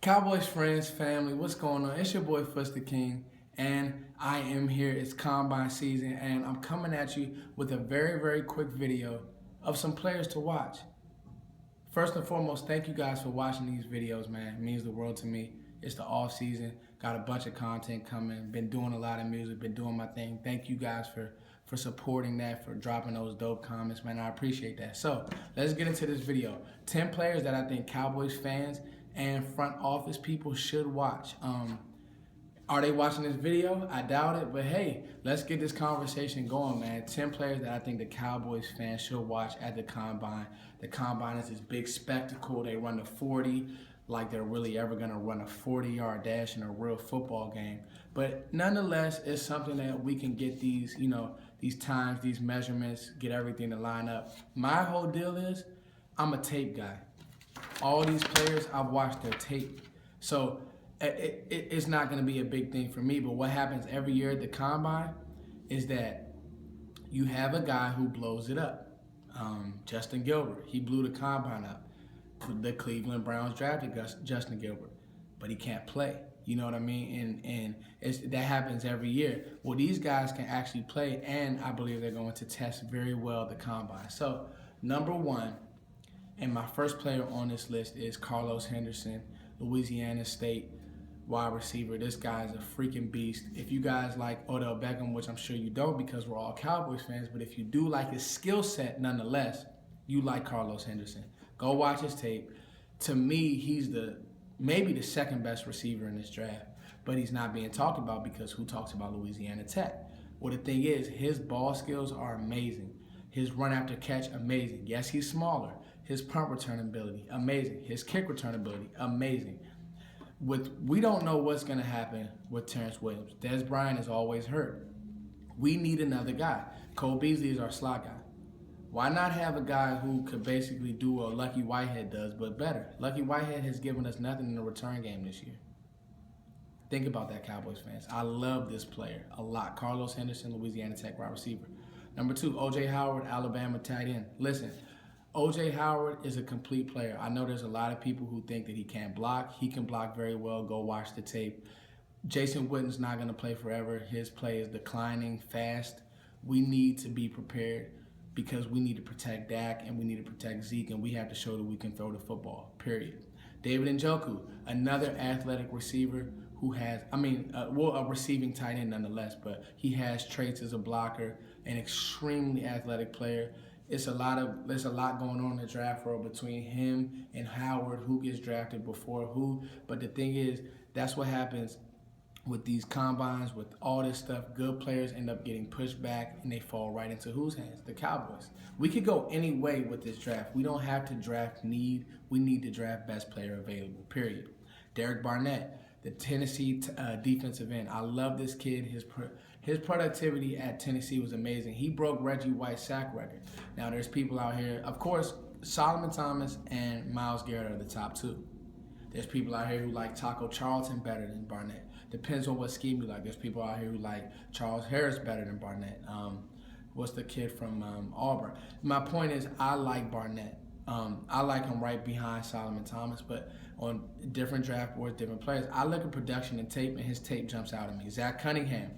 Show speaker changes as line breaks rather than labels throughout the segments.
Cowboys friends, family, what's going on? It's your boy Fuster King, and I am here. It's Combine season, and I'm coming at you with a very quick video of some players to watch. First and foremost, thank you guys for watching these videos, man. It means the world to me. It's the off season, got a bunch of content coming, been doing a lot of music, been doing my thing. Thank you guys for supporting that, for dropping those dope comments, man. I appreciate that. So let's get into this video. 10 players that I think Cowboys fans and front office people should watch. Are they watching this video? I doubt it, but hey, let's get this conversation going, man. 10 players that I think the Cowboys fans should watch at the Combine. The Combine is this big spectacle. They run the 40 like they're really ever gonna run a 40-yard dash in a real football game. But nonetheless, it's something that we can get these, these times, these measurements, get everything to line up. My whole deal is, I'm a tape guy. All these players, I've watched their tape. So it's not going to be a big thing for me, but what happens every year at the Combine is that you have a guy who blows it up. Justin Gilbert, he blew the Combine up. The Cleveland Browns drafted Justin Gilbert, but he can't play. You know what I mean? And that happens every year. Well, these guys can actually play, and I believe they're going to test very well at the Combine. So, number one, and my first player on this list is Carlos Henderson, Louisiana State wide receiver. This guy is a freaking beast. If you guys like Odell Beckham, which I'm sure you don't because we're all Cowboys fans, but if you do like his skill set nonetheless, you like Carlos Henderson. Go watch his tape. To me, he's maybe the second best receiver in this draft, but he's not being talked about because who talks about Louisiana Tech? Well, the thing is, his ball skills are amazing. His run after catch, amazing. Yes, he's smaller. His punt return ability, amazing. His kick return ability, amazing. We don't know what's going to happen with Terrence Williams. Dez Bryant is always hurt. We need another guy. Cole Beasley is our slot guy. Why not have a guy who could basically do what Lucky Whitehead does, but better? Lucky Whitehead has given us nothing in the return game this year. Think about that, Cowboys fans. I love this player a lot. Carlos Henderson, Louisiana Tech wide receiver. Number two, O.J. Howard, Alabama tight end. Listen, O.J. Howard is a complete player. I know there's a lot of people who think that he can't block. He can block very well. Go watch the tape. Jason Witten's not going to play forever. His play is declining fast. We need to be prepared because we need to protect Dak and we need to protect Zeke, and we have to show that we can throw the football, period. David Njoku, another athletic receiver who has, a receiving tight end nonetheless, but he has traits as a blocker, an extremely athletic player. There's a lot going on in the draft world between him and Howard, who gets drafted before who. But the thing is, that's what happens with these combines, with all this stuff. Good players end up getting pushed back, and they fall right into whose hands? The Cowboys. We could go any way with this draft. We don't have to draft need. We need to draft best player available, period. Derek Barnett, the Tennessee defensive end. I love this kid. His productivity at Tennessee was amazing. He broke Reggie White's sack record. Now, there's people out here, of course, Solomon Thomas and Myles Garrett are the top two. There's people out here who like Taco Charlton better than Barnett. Depends on what scheme you like. There's people out here who like Charles Harris better than Barnett. What's the kid from Auburn? My point is, I like Barnett. I like him right behind Solomon Thomas, but on different draft boards, different players, I look at production and tape, and his tape jumps out at me. Zack Cunningham,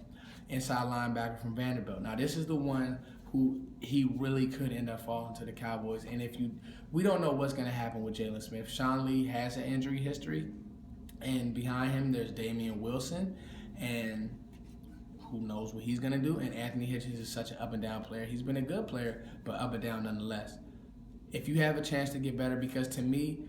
inside linebacker from Vanderbilt. Now, this is the one who he really could end up falling to the Cowboys. And we don't know what's going to happen with Jalen Smith. Sean Lee has an injury history, and behind him there's Damian Wilson, and who knows what he's going to do. And Anthony Hitchens is such an up and down player. He's been a good player, but up and down nonetheless. If you have a chance to get better, because to me,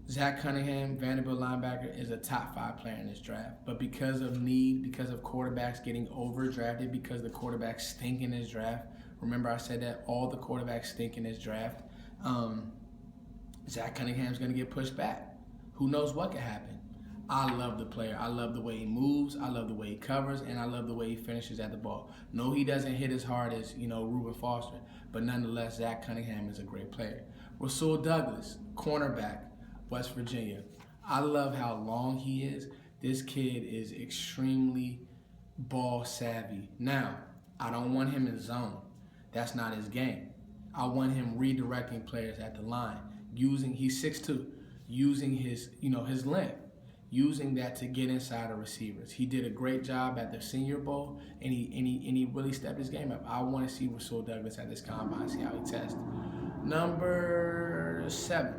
Zack Cunningham, Vanderbilt linebacker, is a top 5 player in this draft. But because of need, because of quarterbacks getting overdrafted, because the quarterbacks stink in this draft, remember I said that all the quarterbacks stink in this draft, Zack Cunningham's going to get pushed back. Who knows what could happen? I love the player. I love the way he moves. I love the way he covers, and I love the way he finishes at the ball. No, he doesn't hit as hard as, Reuben Foster, but nonetheless, Zack Cunningham is a great player. Rassul Douglass, cornerback, West Virginia. I love how long he is. This kid is extremely ball savvy. Now, I don't want him in zone. That's not his game. I want him redirecting players at the line. He's 6'2", using his length. using that to get inside the receivers. He did a great job at the Senior Bowl, and he really stepped his game up. I want to see Rassul Douglass at this combine, see how he tests. Number 7,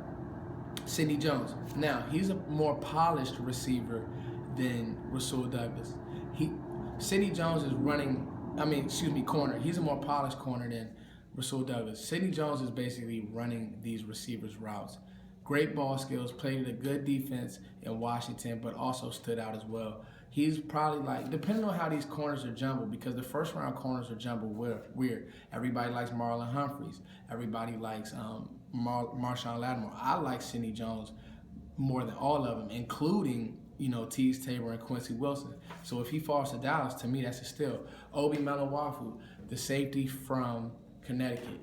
Sidney Jones. Now, he's a more polished receiver than Rassul Douglass. Sidney Jones is corner. He's a more polished corner than Rassul Douglass. Sidney Jones is basically running these receivers' routes. Great ball skills, played a good defense in Washington, but also stood out as well. He's probably depending on how these corners are jumbled, because the first round corners are jumbled weird. Everybody likes Marlon Humphreys. Everybody likes Marshawn Lattimore. I like Sidney Jones more than all of them, including Tease Tabor and Quincy Wilson. So if he falls to Dallas, to me, that's a steal. Obi Melinwafu, the safety from Connecticut.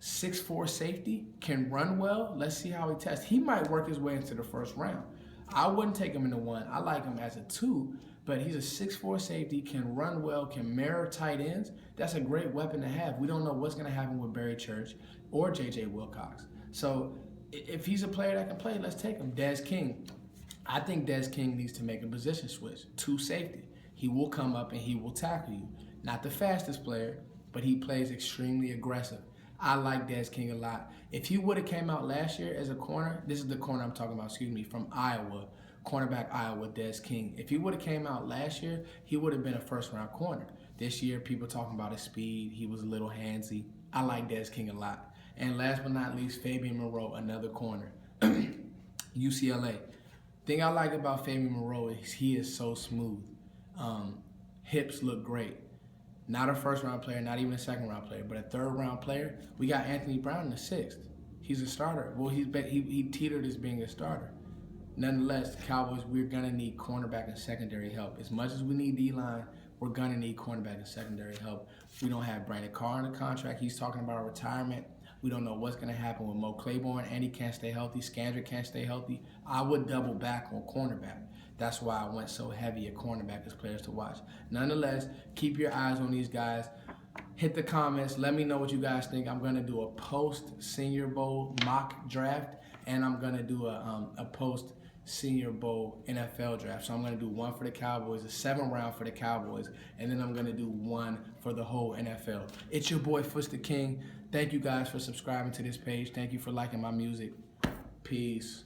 6'4" safety, can run well. Let's see how he tests. He might work his way into the first round. I wouldn't take him in the 1. I like him as a 2, but he's a 6'4" safety, can run well, can mirror tight ends. That's a great weapon to have. We don't know what's going to happen with Barry Church or J.J. Wilcox. So if he's a player that can play, let's take him. Dez King. I think Dez King needs to make a position switch to safety. He will come up and he will tackle you. Not the fastest player, but he plays extremely aggressive. I like Dez King a lot. If he would have came out last year as a corner, this is the corner I'm talking about, from Iowa, cornerback Iowa, Dez King. If he would have came out last year, he would have been a first-round corner. This year, people talking about his speed. He was a little handsy. I like Dez King a lot. And last but not least, Fabian Marau, another corner, UCLA. Thing I like about Fabian Marau is he is so smooth. Hips look great. Not a first-round player, not even a second-round player, but a third-round player. We got Anthony Brown in the 6th. He's a starter. Well, he teetered as being a starter. Nonetheless, the Cowboys, we're going to need cornerback and secondary help. As much as we need D-line, we're going to need cornerback and secondary help. We don't have Brandon Carr in the contract. He's talking about a retirement. We don't know what's going to happen with Mo Claiborne. Andy can't stay healthy. Scandrick can't stay healthy. I would double back on cornerback. That's why I went so heavy at cornerback as players to watch. Nonetheless, keep your eyes on these guys. Hit the comments. Let me know what you guys think. I'm going to do a post-Senior Bowl mock draft, and I'm going to do a post-Senior Bowl NFL draft. So I'm going to do one for the Cowboys, a 7th round for the Cowboys, and then I'm going to do one for the whole NFL. It's your boy, Wvu DB. Thank you guys for subscribing to this page. Thank you for liking my music. Peace.